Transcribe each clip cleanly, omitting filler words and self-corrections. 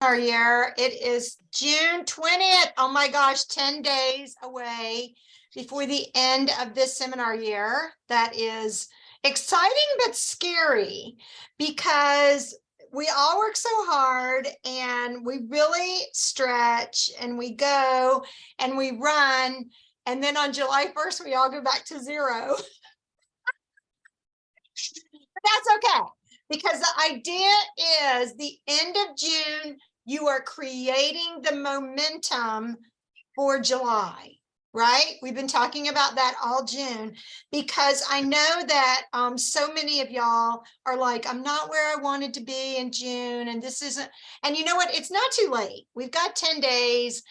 Our year. It is June 20th. Oh my gosh, 10 days away before the end of this seminar year. That is exciting but scary because we all work so hard and we really stretch and we go and we run. And then on July 1st, we all go back to zero. But that's okay, because the idea is the end of June, you are creating the momentum for July, right? We've been talking about that all June, because I know that so many of y'all are like, I'm not where I wanted to be in June, and this isn't, and you know what? It's not too late. We've got 10 days.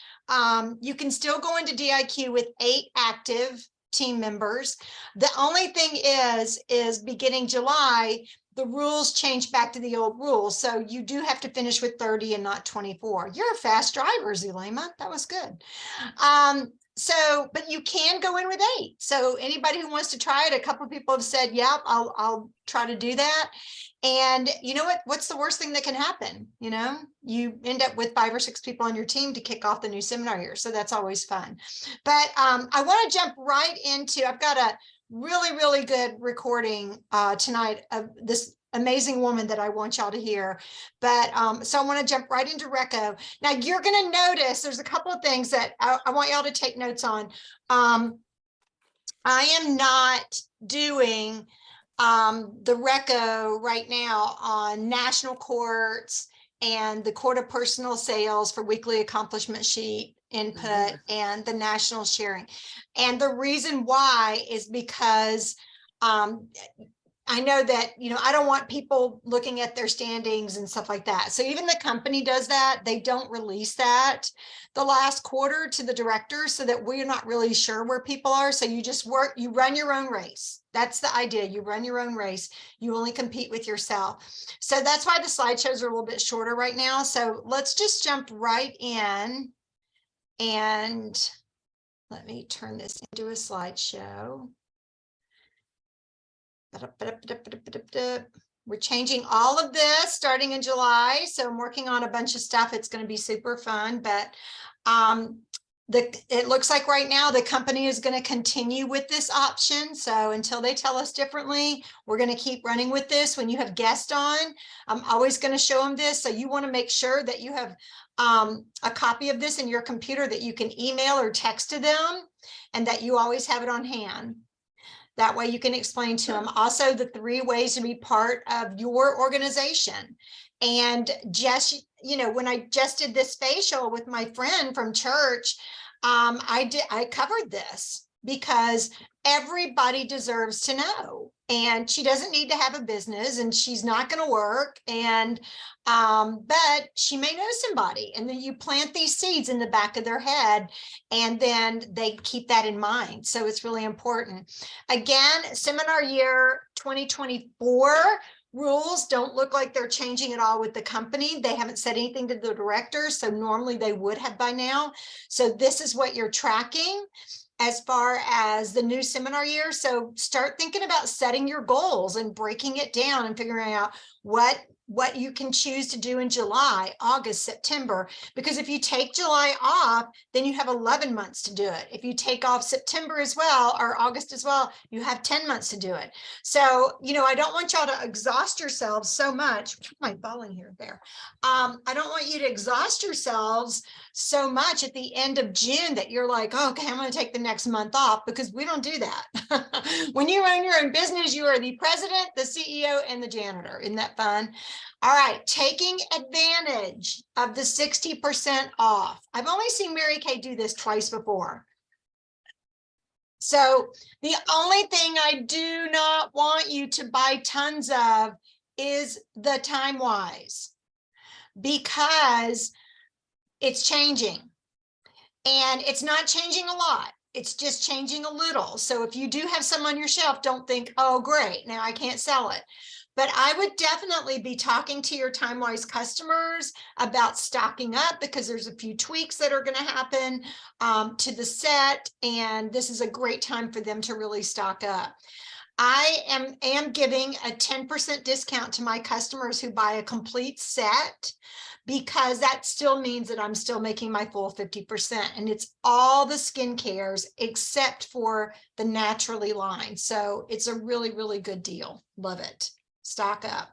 You can still go into DIQ with 8 active team members. The only thing is beginning July, the rules change back to the old rules. So you do have to finish with 30 and not 24. You're a fast driver, Zulema. That was good. But you can go in with 8. So anybody who wants to try it, a couple of people have said, yeah, I'll try to do that. And you know what? What's the worst thing that can happen? You know, you end up with 5 or 6 people on your team to kick off the new seminar year. So that's always fun. But I want to jump right into, I've got a really, really good recording tonight of this amazing woman that I want y'all to hear. But so I want to jump right into Reco. Now you're going to notice there's a couple of things that I want y'all to take notes on. I am not doing the Reco right now on national courts and the Court of Personal Sales for weekly accomplishment sheet input and the national sharing. And the reason why is because I know that, you know, I don't want people looking at their standings and stuff like that. So even the company does that. They don't release that the last quarter to the directors so that we're not really sure where people are. So you just work, you run your own race. That's the idea. You run your own race. You only compete with yourself. So that's why the slideshows are a little bit shorter right now. So let's just jump right in. And let me turn this into a slideshow. We're changing all of this starting in July. So I'm working on a bunch of stuff. It's going to be super fun, but it looks like right now the company is going to continue with this option. So until they tell us differently, we're going to keep running with this. When you have guests on, I'm always going to show them this. So you want to make sure that you have a copy of this in your computer that you can email or text to them, and that you always have it on hand. That way you can explain to them also the 3 ways to be part of your organization. And just, you know, when I just did this facial with my friend from church, I covered this because everybody deserves to know. And she doesn't need to have a business and she's not going to work. And but she may know somebody, and then you plant these seeds in the back of their head and then they keep that in mind. So it's really important. Again, seminar year 2024 rules don't look like they're changing at all with the company. They haven't said anything to the directors, so normally they would have by now. So this is what you're tracking as far as the new seminar year. So start thinking about setting your goals and breaking it down and figuring out what you can choose to do in July, August, September, because if you take July off, then you have 11 months to do it. If you take off September as well, or August as well, you have 10 months to do it. So, you know, I don't want y'all to exhaust yourselves so much. Am I falling here? There. I don't want you to exhaust yourselves so much at the end of June that you're like, oh, okay, I'm going to take the next month off, because we don't do that. When you run your own business, you are the president, the CEO, and the janitor. Isn't that fun? All right, taking advantage of the 60% off. I've only seen Mary Kay do this twice before. So the only thing I do not want you to buy tons of is the TimeWise, because it's changing, and it's not changing a lot. It's just changing a little. So if you do have some on your shelf, don't think, oh, great, now I can't sell it. But I would definitely be talking to your TimeWise customers about stocking up, because there's a few tweaks that are going to happen to the set. And this is a great time for them to really stock up. I am giving a 10% discount to my customers who buy a complete set, because that still means that I'm still making my full 50%. And it's all the skincares except for the Naturally line. So it's a really, really good deal. Love it. Stock up.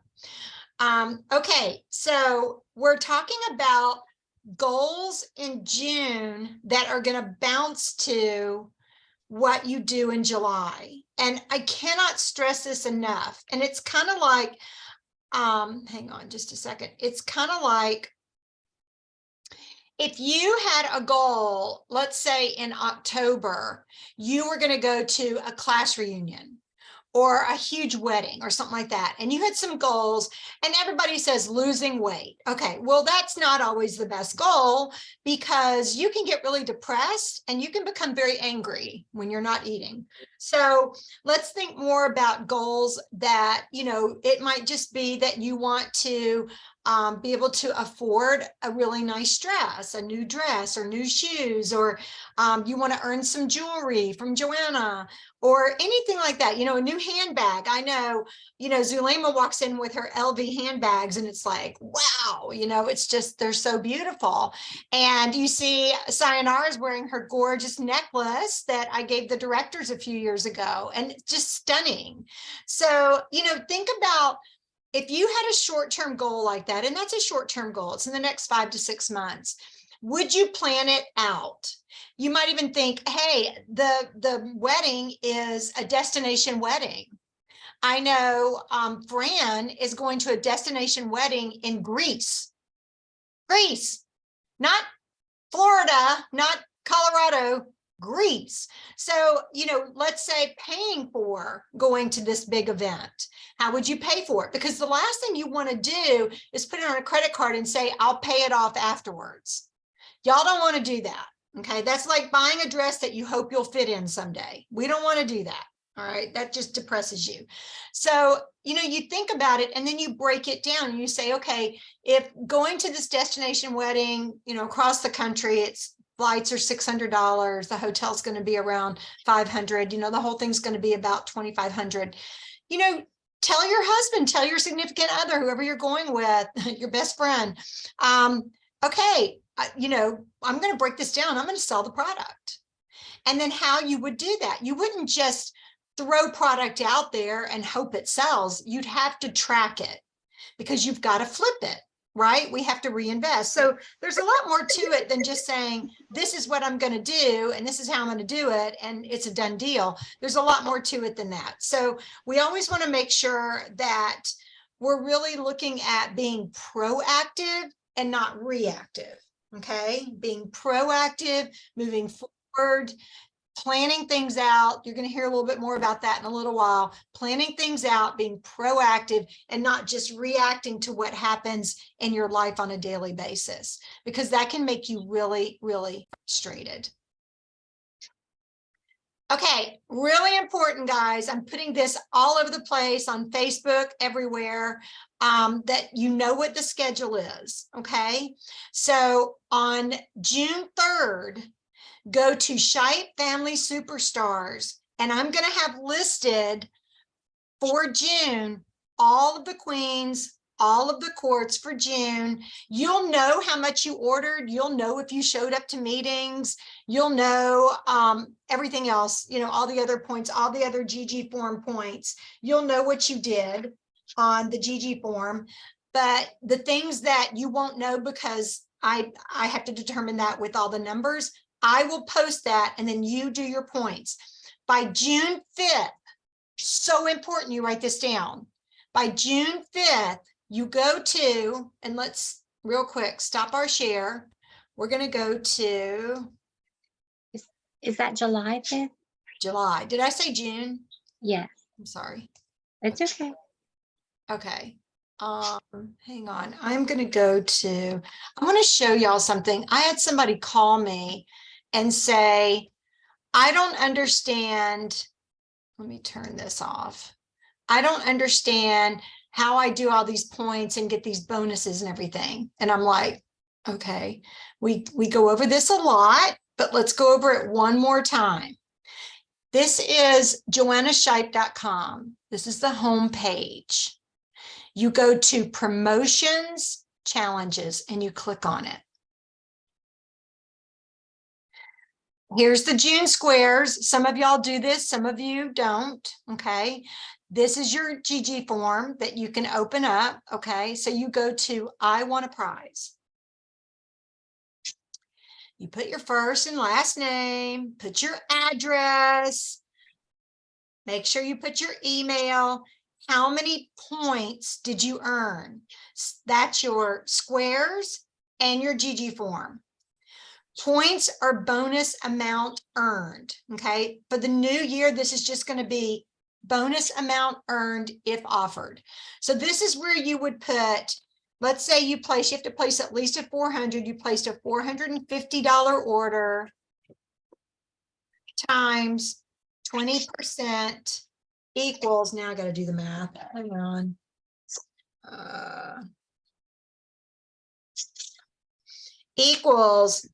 Okay, so we're talking about goals in June that are going to bounce to what you do in July. And I cannot stress this enough. And it's kind of like, hang on just a second. It's kind of like if you had a goal, let's say in October, you were going to go to a class reunion or a huge wedding or something like that, and you had some goals, and everybody says losing weight. Okay, well, that's not always the best goal, because you can get really depressed and you can become very angry when you're not eating. So let's think more about goals that, you know, it might just be that you want to be able to afford a really nice dress, a new dress or new shoes, or you want to earn some jewelry from Joanna, or anything like that, you know, a new handbag. I know, you know, Zulema walks in with her LV handbags and it's like, wow, you know, it's just, they're so beautiful. And you see Sayonara is wearing her gorgeous necklace that I gave the directors a few years ago, and it's just stunning. So, you know, think about if you had a short-term goal like that, and that's a short-term goal, it's in the next 5 to 6 months, would you plan it out? You might even think, hey, the wedding is a destination wedding. I know Fran is going to a destination wedding in Greece, not Florida, not Colorado, Greece. So, you know, let's say paying for going to this big event. How would you pay for it? Because the last thing you want to do is put it on a credit card and say, I'll pay it off afterwards. Y'all don't want to do that. Okay, that's like buying a dress that you hope you'll fit in someday. We don't want to do that. All right, that just depresses you. So, you know, you think about it and then you break it down and you say, okay, if going to this destination wedding, you know, across the country, it's flights are $600, the hotel's going to be around $500, you know, the whole thing's going to be about $2,500. You know, tell your husband, tell your significant other, whoever you're going with, your best friend, okay, you know, I'm going to break this down. I'm going to sell the product. And then how you would do that. You wouldn't just throw product out there and hope it sells. You'd have to track it because you've got to flip it, right? We have to reinvest. So there's a lot more to it than just saying, this is what I'm going to do, and this is how I'm going to do it, and it's a done deal. There's a lot more to it than that. So we always want to make sure that we're really looking at being proactive and not reactive. Okay, being proactive, moving forward, planning things out. You're going to hear a little bit more about that in a little while. Planning things out, being proactive, and not just reacting to what happens in your life on a daily basis, because that can make you really, really frustrated. Okay, really important, guys. I'm putting this all over the place on Facebook, everywhere, that you know what the schedule is, okay? So on June 3rd, go to Shipe Family Superstars, and I'm going to have listed for June all of the queens, all of the courts for June. You'll know how much you ordered. You'll know if you showed up to meetings. You'll know everything else, you know, all the other points, all the other GG form points. You'll know what you did on the GG form. But the things that you won't know, because I have to determine that with all the numbers, I will post that, and then you do your points. By June 5th, so important you write this down. By June 5th, you go to, and let's real quick stop our share. We're going to go to. Is that July 5th? July. Did I say June? Yes. I'm sorry. It's okay. Okay. Hang on. I'm going to go to, I want to show y'all something. I had somebody call me and say, I don't understand. Let me turn this off. I don't understand how I do all these points and get these bonuses and everything. And I'm like, okay, we go over this a lot, but let's go over it one more time. This is joannashipe.com. This is the home page. You go to promotions challenges and you click on it. Here's the June squares. Some of y'all do this, some of you don't, okay? This is your GG form that you can open up, okay? So you go to I want a prize. You put your first and last name, put your address, make sure you put your email. How many points did you earn? That's your squares and your GG form. Points are bonus amount earned, okay? For the new year, this is just going to be bonus amount earned if offered. So this is where you would put, let's say you have to place at least a 400, you placed a $450 order times 20% equals, now I got to do the math, hang on. Equals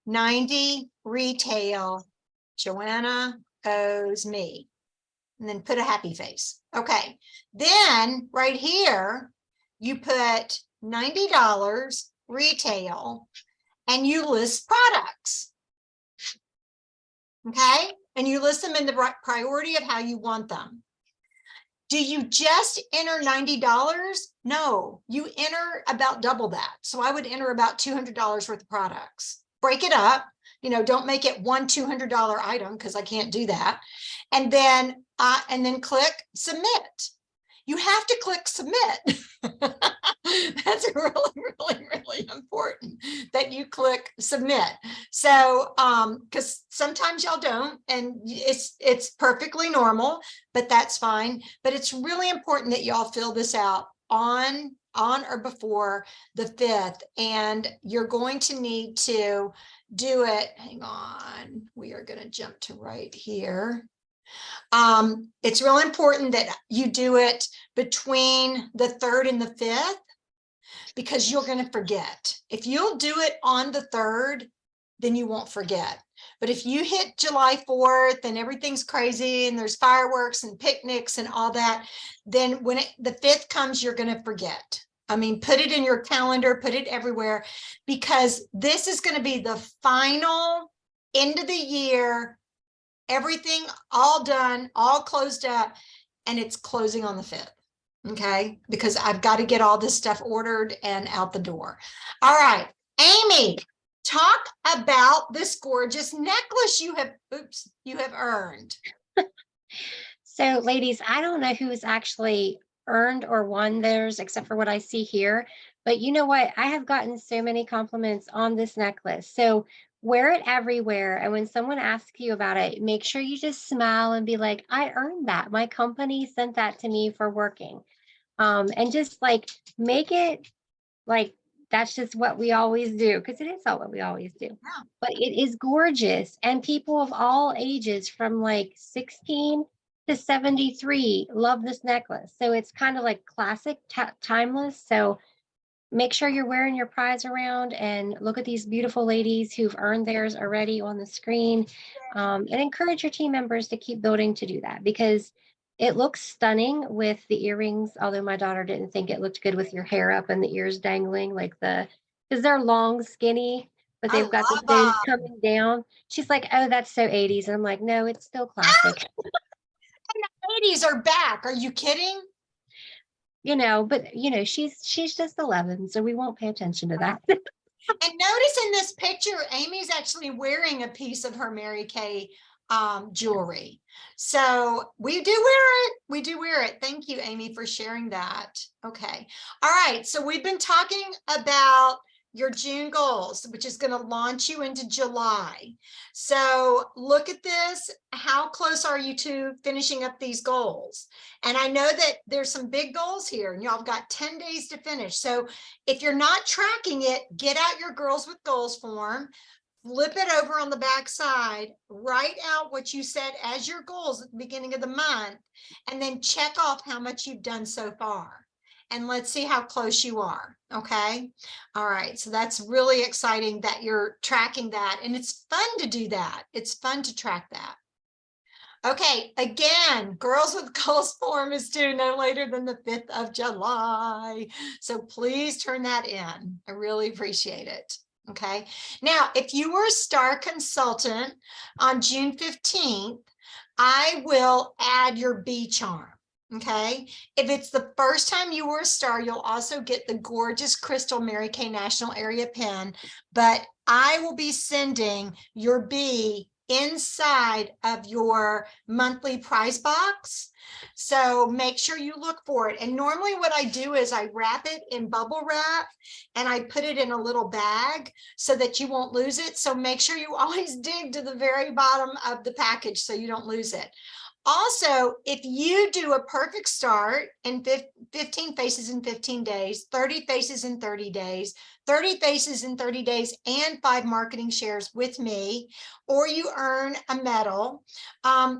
90 retail, Joanna owes me, and then put a happy face. Okay, then right here, you put $90 retail and you list products. Okay, and you list them in the priority of how you want them. Do you just enter $90? No, you enter about double that. So I would enter about $200 worth of products. Break it up, you know, don't make it one $200 item because I can't do that. And then click submit. You have to click submit. That's really important that you click submit. So because sometimes y'all don't, and it's perfectly normal, but that's fine. But it's really important that y'all fill this out on or before the 5th, and you're going to need to do it. Hang on, we are going to jump to right here. It's really important that you do it between the 3rd and the 5th, because you're going to forget. If you'll do it on the 3rd, then you won't forget. But if you hit July 4th and everything's crazy and there's fireworks and picnics and all that, then when the 5th comes, you're going to forget. I mean, put it in your calendar, put it everywhere, because this is going to be the final end of the year, everything all done, all closed up, and it's closing on the 5th. Okay, because I've got to get all this stuff ordered and out the door. All right, Amy, talk about this gorgeous necklace you have earned. So ladies, I don't know who's actually earned or won theirs except for what I see here, but you know what? I have gotten so many compliments on this necklace. So wear it everywhere. And when someone asks you about it, make sure you just smile and be like, I earned that. My company sent that to me for working. And just like make it like that's just what we always do, because it is all what we always do. Yeah. But it is gorgeous, and people of all ages from like 16 to 73 love this necklace. So it's kind of like classic, timeless. So make sure you're wearing your prize around and look at these beautiful ladies who've earned theirs already on the screen, and encourage your team members to keep building to do that, because it looks stunning with the earrings, although my daughter didn't think it looked good with your hair up and the ears dangling because they're long, skinny, but they've got the things coming down. She's like, oh, that's so 80s. And I'm like, no, it's still classic. And the 80s are back. Are you kidding? You know, but you know, she's just 11, so we won't pay attention to that. And notice in this picture, Amy's actually wearing a piece of her Mary Kay jewelry. So we do wear it. We do wear it. Thank you, Amy, for sharing that. Okay. All right. So we've been talking about your June goals, which is going to launch you into July. So look at this. How close are you to finishing up these goals? And I know that there's some big goals here, and y'all have got 10 days to finish. So if you're not tracking it, get out your Girls with Goals form, flip it over on the back side, write out what you said as your goals at the beginning of the month, and then check off how much you've done so far. And let's see how close you are. Okay. All right. So that's really exciting that you're tracking that. And it's fun to do that. It's fun to track that. Okay, again, Girls with Goals form is due no later than the 5th of July. So please turn that in. I really appreciate it. Okay, now if you were a star consultant on June 15th, I will add your B charm. Okay, if it's the first time you were a star, you'll also get the gorgeous crystal Mary Kay National Area Pin, but I will be sending your B inside of your monthly prize box. So make sure you look for it. And normally what I do is I wrap it in bubble wrap and I put it in a little bag so that you won't lose it. So make sure you always dig to the very bottom of the package so you don't lose it. Also, if you do a perfect start in 15 faces in 15 days, 30 faces in 30 days, 30 faces in 30 days, and 5 marketing shares with me, or you earn a medal,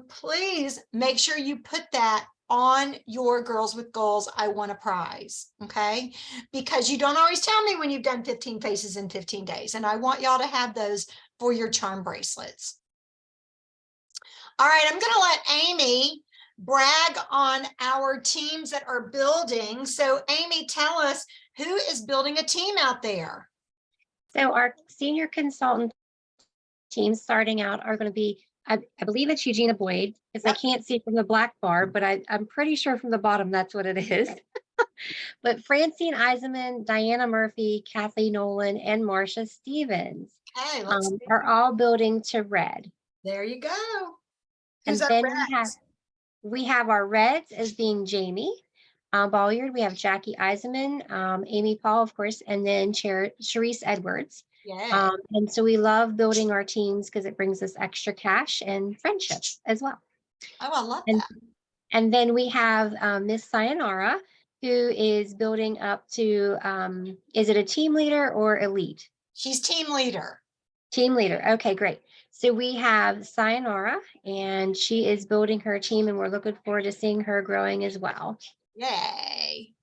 please make sure you put that on your Girls with Goals I Want a Prize, okay? Because you don't always tell me when you've done 15 faces in 15 days, and I want y'all to have those for your charm bracelets. All right, I'm going to let Amy brag on our teams that are building. So Amy, tell us, who is building a team out there? So our senior consultant team starting out are going to be, I believe it's Eugenia Boyd, because Yep. I can't see from the black bar, but I'm pretty sure from the bottom that's what it is. But Francine Eisenman, Diana Murphy, Kathleen Nolan, and Marsha Stevens Okay, let's see. are all building to red. There you go. And Who's our then reds? we have our reds as being Jamie Bolliard. We have Jackie Eisenman, Amy Paul, of course, and then Charisse Edwards. Yay. And so we love building our teams because it brings us extra cash and friendship as well. Oh, I love And, that. and then we have Miss Sayonara, who is building up to, is it a team leader or elite? She's team leader. Team leader. Okay, great. So we have Sayonara, and she is building her team, and we're looking forward to seeing her growing as well. Yay.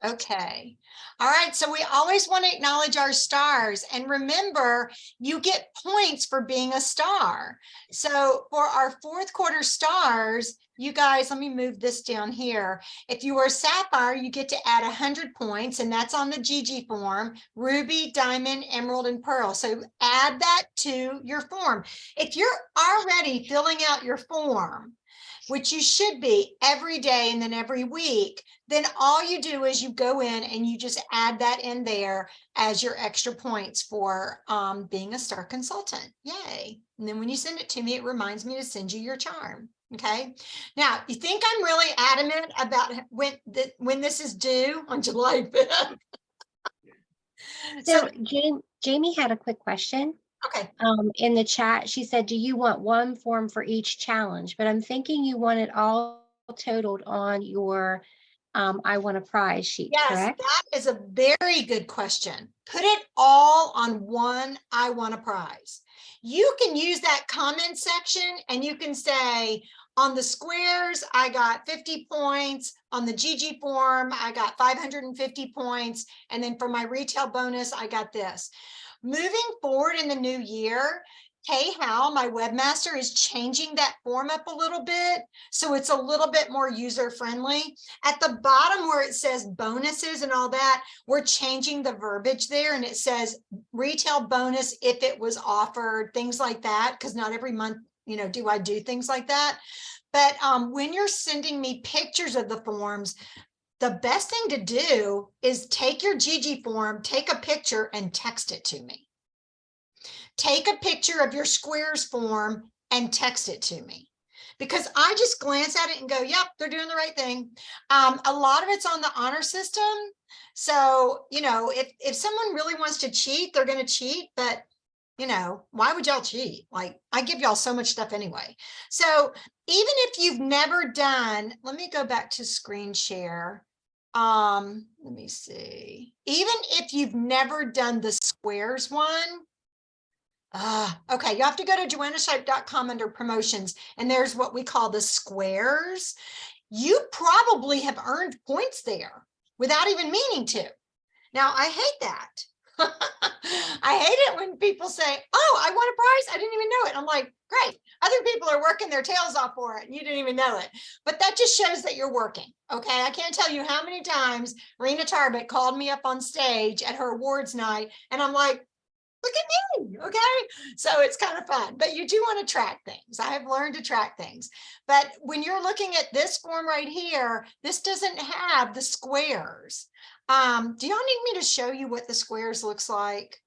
Okay. All right. So we always want to acknowledge our stars. And remember, you get points for being a star. So for our 4th quarter stars, you guys, let me move this down here. If you were a sapphire, you get to add 100 points, and that's on the GG form: ruby, diamond, emerald, and pearl. So add that to your form. If you're already filling out your form, which you should be every day and then every week, then all you do is you go in and you just add that in there as your extra points for being a star consultant. Yay. And then when you send it to me, it reminds me to send you your charm. Okay. Now, you think I'm really adamant about when this is due on July 5th? So Jamie had a quick question. Okay. In the chat, she said, do you want one form for each challenge? But I'm thinking you want it all totaled on your I Want a Prize sheet, yes, correct? That is a very good question. Put it all on one I Want a Prize. You can use that comment section and you can say, on the squares, I got 50 points. On the GG form, I got 550 points. And then for my retail bonus, I got this. Moving forward in the new year, Kay Howe, my webmaster, is changing that form up a little bit, so it's a little bit more user friendly. At the bottom where it says bonuses and all that, we're changing the verbiage there, and it says retail bonus if it was offered, things like that, because not every month, do I do things like that. But when you're sending me pictures of the forms, the best thing to do is take your GG form, take a picture and text it to me. Take a picture of your squares form and text it to me, because I just glance at it and go, yep, they're doing the right thing. A lot of it's on the honor system. So, if someone really wants to cheat, they're going to cheat, but why would y'all cheat? Like, I give y'all so much stuff anyway. So even if you've never done, let me go back to screen share. Let me see. Even if you've never done the squares one, okay, you have to go to joannashipe.com under promotions, and there's what we call the squares. You probably have earned points there without even meaning to. Now, I hate that. I hate it when people say, oh, I won a prize. I didn't even know it. I'm like, great. Other people are working their tails off for it and you didn't even know it. But that just shows that you're working. Okay. I can't tell you how many times Rena Tarbett called me up on stage at her awards night. And I'm like, look at me. Okay. So it's kind of fun, but you do want to track things. I have learned to track things. But when you're looking at this form right here, this doesn't have the squares. Do y'all need me to show you what the squares looks like?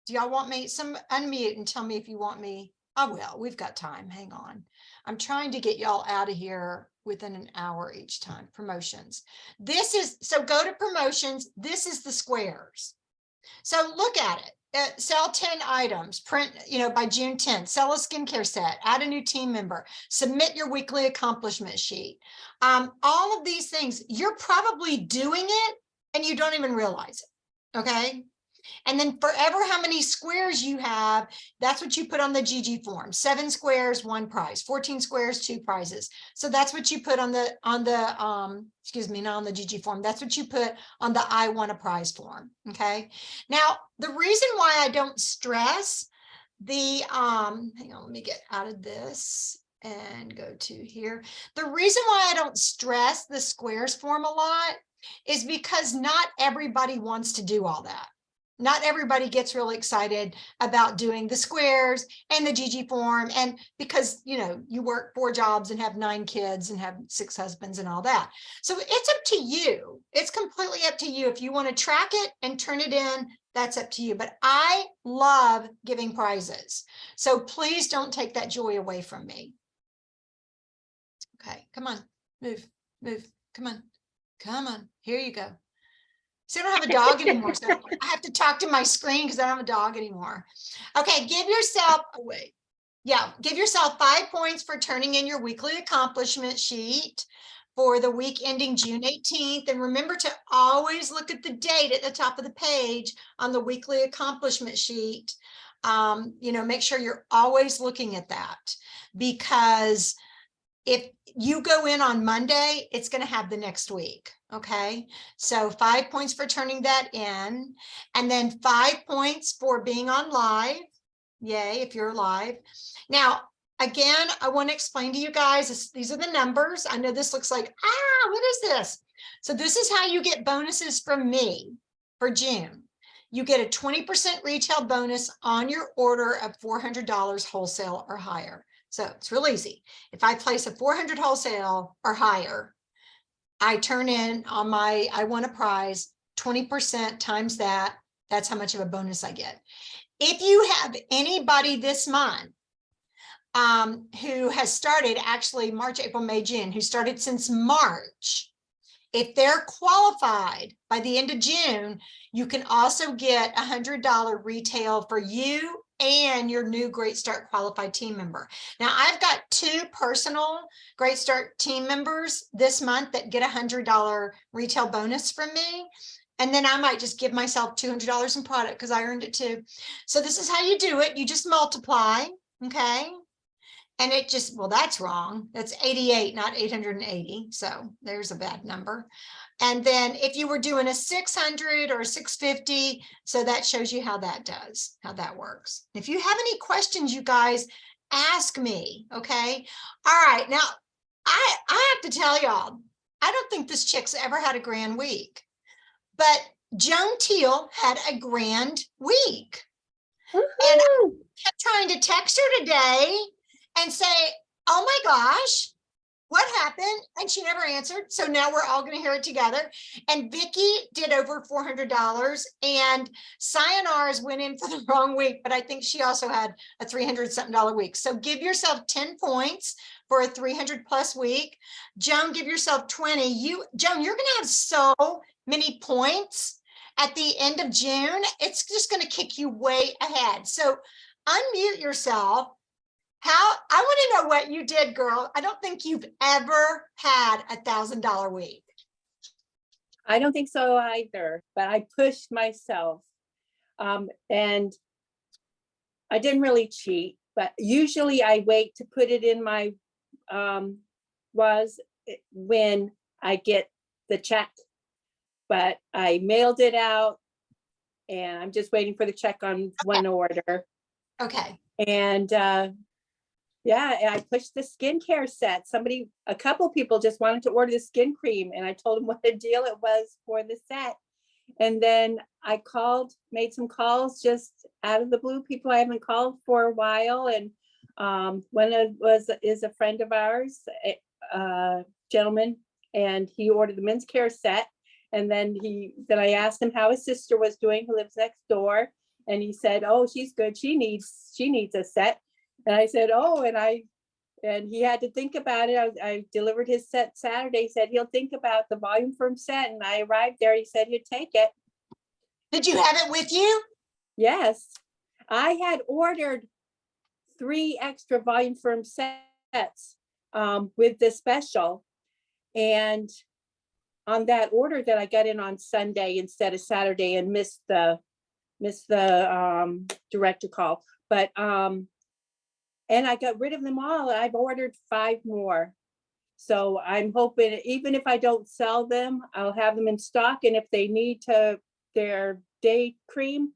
Do y'all want me, some unmute and tell me if you want me? I will, we've got time, hang on. I'm trying to get y'all out of here within an hour each time. Promotions. This is, so go to promotions. This is the squares. So look at it. Sell 10 items, print, by June 10th, sell a skincare set, add a new team member, submit your weekly accomplishment sheet. All of these things, you're probably doing it and you don't even realize it. Okay. And then forever, how many squares you have, that's what you put on the GG form. 7 squares, 1 prize, 14 squares, 2 prizes. So that's what you put on the, excuse me, not on the GG form. That's what you put on the I want a prize form. Okay. Now, the reason why I don't stress the, hang on, let me get out of this and go to here. The reason why I don't stress the squares form a lot is because not everybody wants to do all that. Not everybody gets really excited about doing the squares and the GG form. And because, you work 4 jobs and have 9 kids and have 6 husbands and all that. So it's up to you. It's completely up to you. If you want to track it and turn it in, that's up to you. But I love giving prizes. So please don't take that joy away from me. Okay, come on, move, come on, here you go. So I don't have a dog anymore. So I have to talk to my screen because I don't have a dog anymore. Okay, give yourself, give yourself 5 points for turning in your weekly accomplishment sheet for the week ending June 18th. And remember to always look at the date at the top of the page on the weekly accomplishment sheet. Make sure you're always looking at that, because if you go in on Monday, it's going to have the next week. Okay, so 5 points for turning that in, and then 5 points for being on live. Yay, if you're live. Now, again, I want to explain to you guys, these are the numbers. I know this looks like, what is this? So this is how you get bonuses from me for June. You get a 20% retail bonus on your order of $400 wholesale or higher. So it's real easy. If I place a 400 wholesale or higher, I turn in on my, I want a prize, 20% times that, that's how much of a bonus I get. If you have anybody this month who has started, actually March, April, May, June, who started since March, if they're qualified by the end of June, you can also get $100 retail for you and your new Great Start qualified team member. Now, I've got 2 personal Great Start team members this month that get $100 retail bonus from me. And then I might just give myself $200 in product because I earned it too. So this is how you do it. You just multiply, okay? And it just, well, that's wrong. That's 88, not 880. So there's a bad number. And then if you were doing a 600 or 650, so that shows you how that does, how that works. If you have any questions, you guys ask me, okay? All right, now I have to tell y'all, I don't think this chick's ever had a grand week, but Joan Teal had a grand week. And I kept trying to text her today and say, oh my gosh, what happened? And she never answered. So now we're all going to hear it together. And Vicky did over $400, and Sayonara's went in for the wrong week, but I think she also had a $300-something week. So give yourself 10 points for a 300+ week. Joan, give yourself 20. Joan, you're going to have so many points at the end of June. It's just going to kick you way ahead. So unmute yourself. I want to know what you did, girl. I don't think you've ever had a $1,000 week. I don't think so either, but I pushed myself. And I didn't really cheat, but usually I wait to put it in my when I get the check. But I mailed it out and I'm just waiting for the check on one order. Okay. And yeah, and I pushed the skincare set. A couple people just wanted to order the skin cream, and I told them what a deal it was for the set. And then I made some calls just out of the blue, people I haven't called for a while. And one is a friend of ours, a gentleman, and he ordered the men's care set. And then I asked him how his sister was doing, who lives next door. And he said, oh, she's good. She needs a set. And I said, oh, and he had to think about it. I delivered his set Saturday. He said he'll think about the Volume Firm set. And I arrived there. He said he'd take it. Did you have it with you? Yes. I had ordered 3 extra Volume Firm sets with the special. And on that order that I got in on Sunday instead of Saturday and missed the director call. But and I got rid of them all. I've ordered 5 more. So I'm hoping, even if I don't sell them, I'll have them in stock. And if they need their day cream,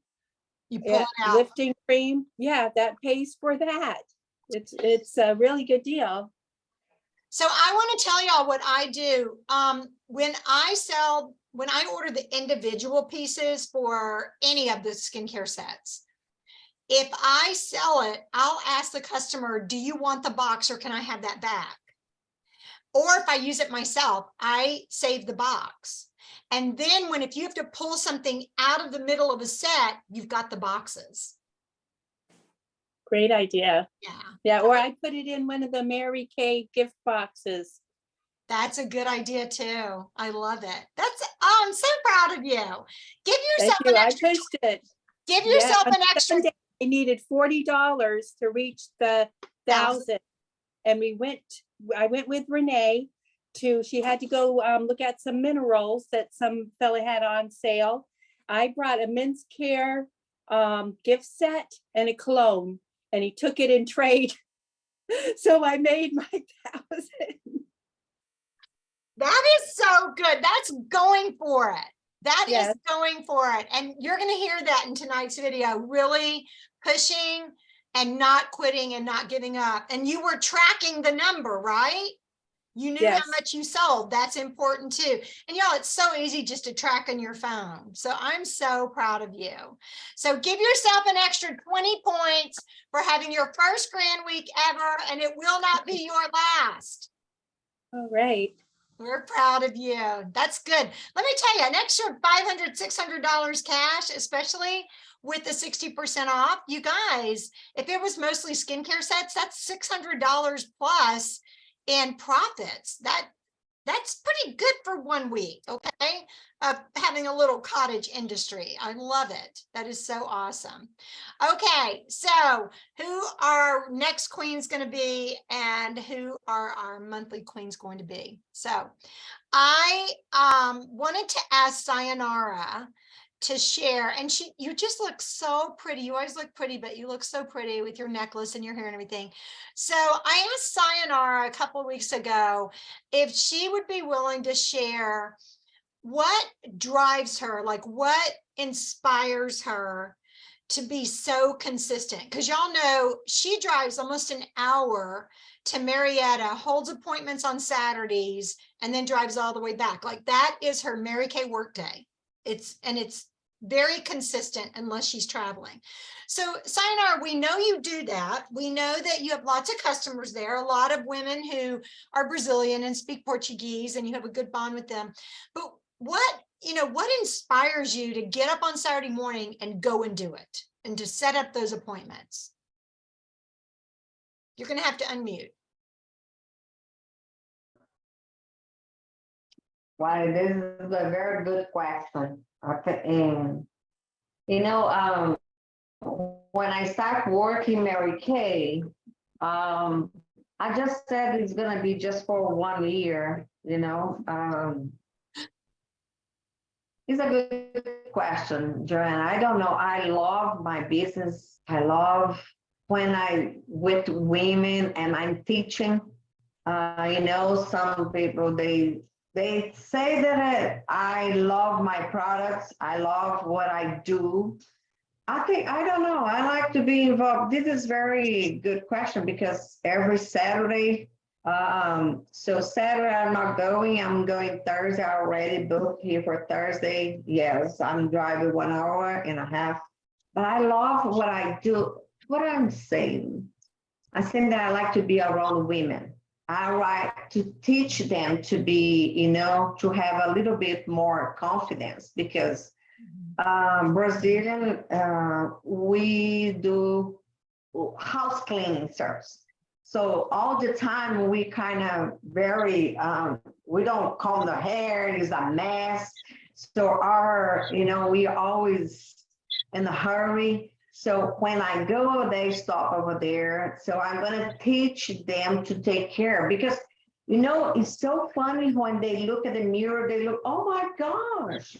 You pull it out. lifting cream, yeah, that pays for that. It's a really good deal. So I want to tell y'all what I do. When I order the individual pieces for any of the skincare sets, if I sell it, I'll ask the customer, do you want the box or can I have that back? Or if I use it myself, I save the box. And then if you have to pull something out of the middle of a set, you've got the boxes. Great idea. Yeah. Yeah, or I put it in one of the Mary Kay gift boxes. That's a good idea too. I love it. I'm so proud of you. Give yourself Thank you. an I extra, pushed it. give yourself on an extra. Sunday, I needed $40 to reach the 1,000. And I went with Renee she had to go look at some minerals that some fella had on sale. I brought a men's care gift set and a cologne, and he took it in trade. So I made my 1,000. That is so good. That's going for it. That is Yes. going for it. And you're going to hear that in tonight's video, really pushing and not quitting and not giving up. And you were tracking the number, right? You knew Yes. how much you sold. That's important too. And y'all, it's so easy just to track on your phone. So I'm so proud of you. So give yourself an extra 20 points for having your first grand week ever, and it will not be your last. All right. We're proud of you. That's good. Let me tell you, an extra $500, $600 cash, especially with the 60% off. You guys, if it was mostly skincare sets, that's $600 plus in profits. That's pretty good for 1 week, okay? Of having a little cottage industry. I love it. That is so awesome. Okay, so who our next queen's going to be and who are our monthly queens going to be? So I wanted to ask Sayonara to share, and you just look so pretty. You always look pretty, but you look so pretty with your necklace and your hair and everything. So I asked Sayonara a couple of weeks ago if she would be willing to share what drives her, like what inspires her to be so consistent. Because y'all know she drives almost an hour to Marietta, holds appointments on Saturdays, and then drives all the way back. Like that is her Mary Kay workday. It's very consistent unless she's traveling. So Sayonara, we know you do that. We know that you have lots of customers there, a lot of women who are Brazilian and speak Portuguese, and you have a good bond with them. But what inspires you to get up on Saturday morning and go and do it and to set up those appointments? You're going to have to unmute. Well, this is a very good question. Okay, and when I start working Mary Kay, I just said it's gonna be just for 1 year. It's a good question, Joanna. I don't know. I love my business. I love when I with women and I'm teaching. Some people they they say that I love my products. I love what I do. I don't know. I like to be involved. This is very good question because every Saturday, so Saturday I'm not going. I'm going Thursday. I already booked here for Thursday. Yes, I'm driving 1.5 hours. But I love what I do. What I'm saying, I think that I like to be around women. I like to teach them to be, to have a little bit more confidence because Brazilian, we do house cleaning service. So all the time we kind of very, we don't comb the hair, it's a mess. So we are always in a hurry. So when I go, they stop over there. So I'm going to teach them to take care because, it's so funny when they look at the mirror, they look, oh my gosh,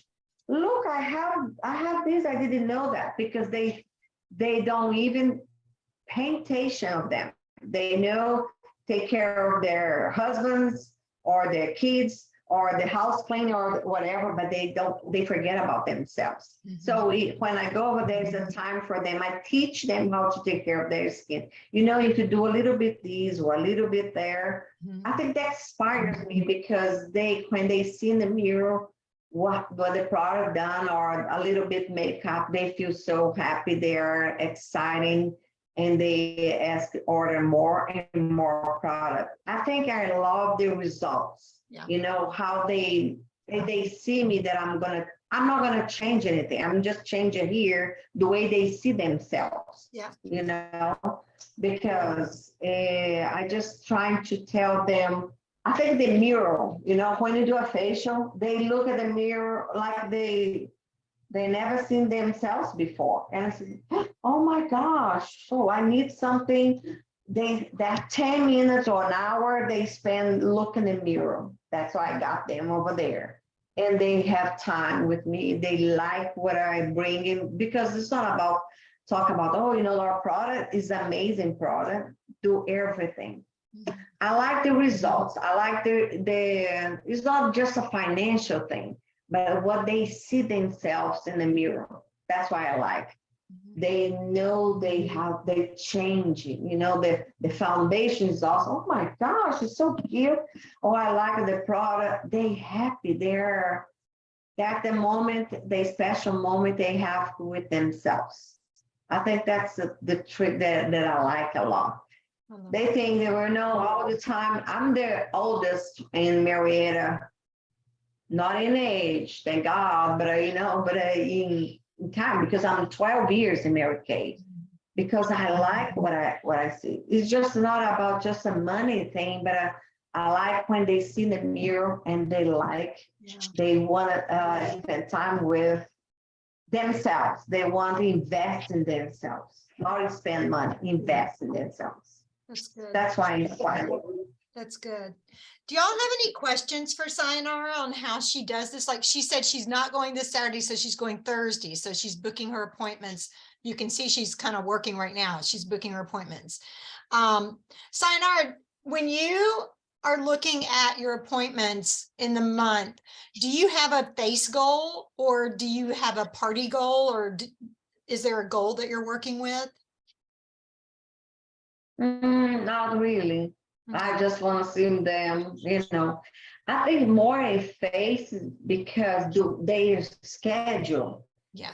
look, I have this. I didn't know that because they don't even pay attention of them. They know take care of their husbands or their kids or the house cleaning or whatever, but they forget about themselves. So when I go over, there's a time for them. I teach them how to take care of their skin. If you do a little bit this or a little bit there, I think that inspires me because when they see in the mirror what the product done or a little bit makeup, they feel so happy. They are exciting and they order more and more product. I think I love the results. Yeah. How they see me that I'm not gonna change anything. I'm just changing here the way they see themselves. Yeah. Because I just trying to tell them. I think the mirror, when you do a facial, they look at the mirror like they never seen themselves before. And I said, oh my gosh, so I need something. That 10 minutes or an hour they spend looking in the mirror. That's why I got them over there. And they have time with me. They like what I bring in because it's not about talk about, our product is amazing product, do everything. I like the results. I like the it's not just a financial thing, but what they see themselves in the mirror. That's why I like. They know they're changing, the foundation is awesome. Oh my gosh, it's so cute. Oh, I like the product. They happy. They're at the moment, the special moment they have with themselves. I think that's the trick that I like a lot. They think they will know all the time. I'm the oldest in Marietta, not in age, thank God, but in time because I'm 12 years in Mary Kay. Because I like what I see. It's just not about just a money thing, but I like when they see the mirror and they want to spend time with themselves. They want to invest in themselves, not spend money, invest in themselves. That's good. That's why I inspire. That's good. Do y'all have any questions for Sayonara on how she does this? Like she said, she's not going this Saturday, so she's going Thursday. So she's booking her appointments. You can see she's kind of working right now. She's booking her appointments. Sayonara, when you are looking at your appointments in the month, do you have a face goal or do you have a party goal or is there a goal that you're working with? Not really. I just want to see them, I think more a face because their schedule. Yes.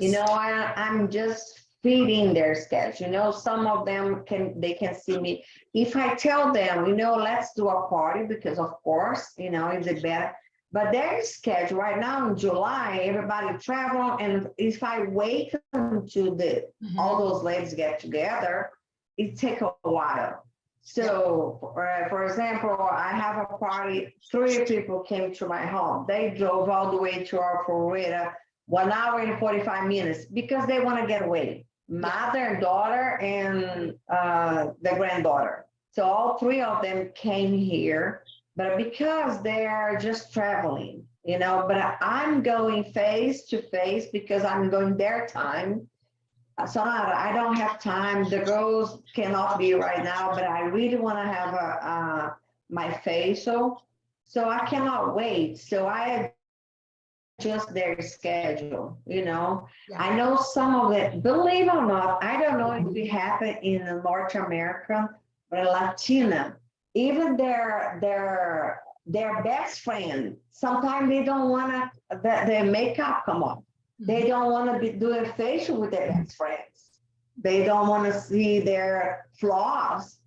I'm just feeding their schedule. Some of them can see me. If I tell them, let's do a party because of course, it's a better. But their schedule right now in July, everybody travel, and if I wait until all those ladies get together, it takes a while. So, for example, I have a party, 3 people came to my home. They drove all the way to Alpharetta, 1 hour and 45 minutes because they want to get away. Mother and daughter and the granddaughter. So all 3 of them came here, but because they are just traveling, but I'm going face to face because I'm going their time. So I don't have time. The girls cannot be right now, but I really want to have my facial. So I cannot wait. So I adjust their schedule, you know. Yeah. I know some of it, believe it or not, I don't know if it happened in North America, but Latina, even their best friend, sometimes they don't want to, their makeup come on. They don't want to be doing facial with their best friends. They don't want to see their flaws.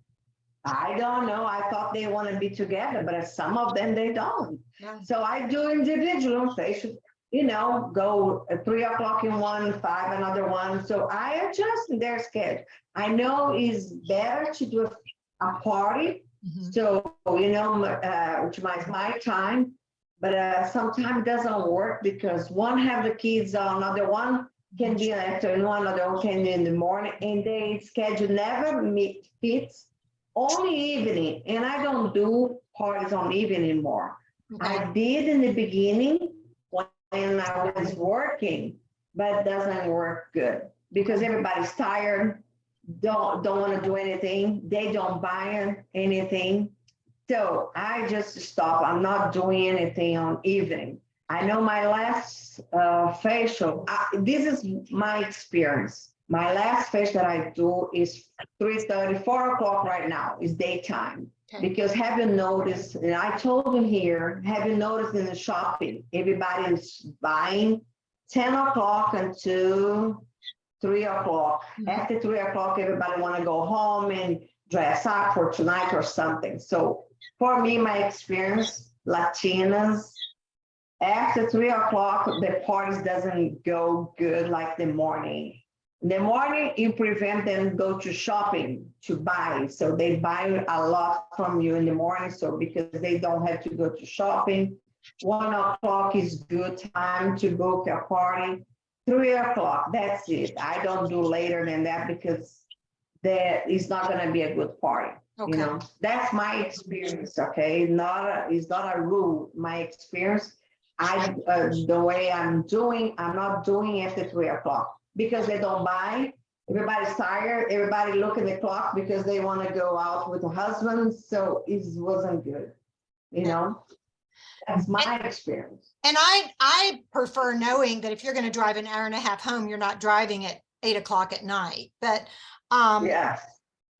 I don't know. I thought they want to be together, but some of them they don't. Yeah. So I do individual facial, you know, go at 3 o'clock in one, 5 another one. So I adjust their schedule. I know it's better to do a party. Mhm. So, you know, which my time, but sometimes it doesn't work because one have the kids, another one can be in the afternoon, another one can be in the morning, and they schedule never fits. Only evening, and I don't do parties on evening anymore. Okay. I did in the beginning when I was working, but it doesn't work good because everybody's tired, don't want to do anything. They don't buy anything. So I just stop. I'm not doing anything on evening. I know my last facial, this is my experience. My last facial that I do is 3:30, 4 o'clock right now, is daytime. Okay. Because have you noticed, and I told them here, have you noticed in the shopping, everybody's buying 10 o'clock until 3 o'clock. Mhm. After 3 o'clock, everybody want to go home and dress up for tonight or something. So for me, my experience, Latinas, after 3 o'clock, the parties doesn't go good like the morning. In the morning, you prevent them go to shopping to buy. So they buy a lot from you in the morning. So because they don't have to go to shopping, 1 o'clock is good time to book a party. 3 o'clock, that's it. I don't do later than that because that is not going to be a good party. Okay. You know, that's my experience. Okay, it's not a rule. My experience. The way I'm not doing after 3 o'clock because they don't buy. Everybody's tired. Everybody look at the clock because they want to go out with the husband. So it wasn't good. You know, that's my experience. And I prefer knowing that if you're going to drive an hour and a half home, you're not driving at 8 o'clock at night. But Yeah.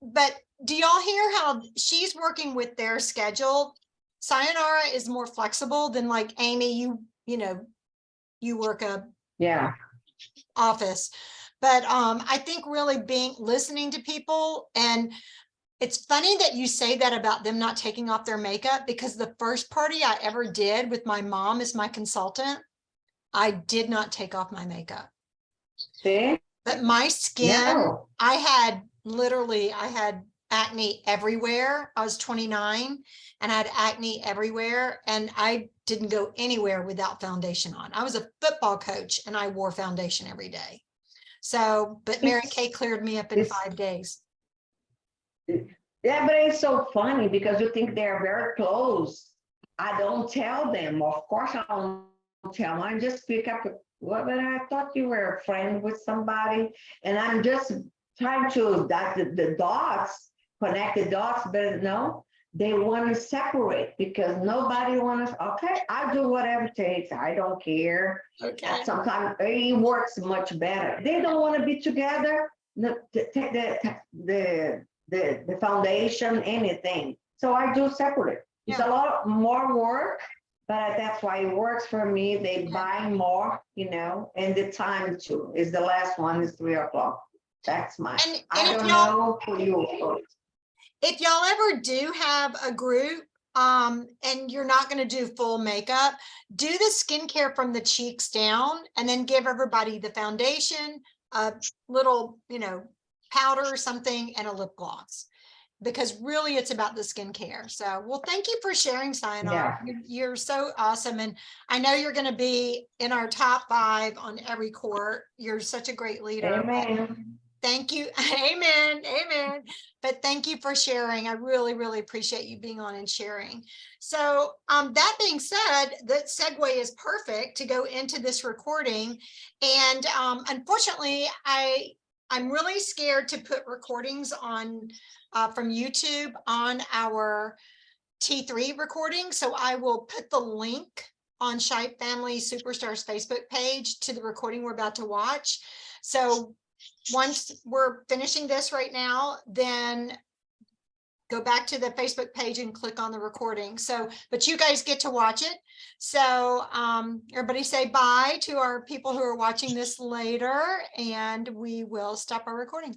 but do y'all hear how she's working with their schedule? Sayonara is more flexible than like Amy, you know, you work a Yeah. office. But I think really listening to people, and it's funny that you say that about them not taking off their makeup, because the first party I ever did with my mom as my consultant, I did not take off my makeup. See? But my skin, No. I had acne everywhere. I was 29 and I had acne everywhere, and I didn't go anywhere without foundation on. I was a football coach and I wore foundation every day. So, but Mary Kay cleared me up in 5 days. Yeah, but it's so funny because you think they're very close. I don't tell them. Of course, I don't tell them. I just pick up. Well, but I thought you were a friend with somebody, and I'm just trying to the dots, connect the dots. But no, they want to separate because nobody wants. Okay, I do whatever it takes. I don't care. Okay. Sometimes it works much better. They don't want to be together. Take the foundation, anything. So I do separate. It's a lot more work, but that's why it works for me. They buy more, you know, and the time too is the last one is 3 o'clock. That's mine. And I if don't y'all- know for you. If y'all ever do have a group, and you're not going to do full makeup, do the skincare from the cheeks down and then give everybody the foundation, a little, you know, powder or something, and a lip gloss, because really it's about the skincare. So, well, thank you for sharing, Sayonara. You're so awesome. And I know you're going to be in our top 5 on every court. You're such a great leader. Amen. Thank you. Amen. Amen. But thank you for sharing. I really, really appreciate you being on and sharing. So that being said, the segue is perfect to go into this recording. And unfortunately, I'm really scared to put recordings on from YouTube on our T3 recording, so I will put the link on Shipe Family Superstars Facebook page to the recording we're about to watch. So once we're finishing this right now, then go back to the Facebook page and click on the recording. So, but you guys get to watch it. So everybody say bye to our people who are watching this later, and we will stop our recording.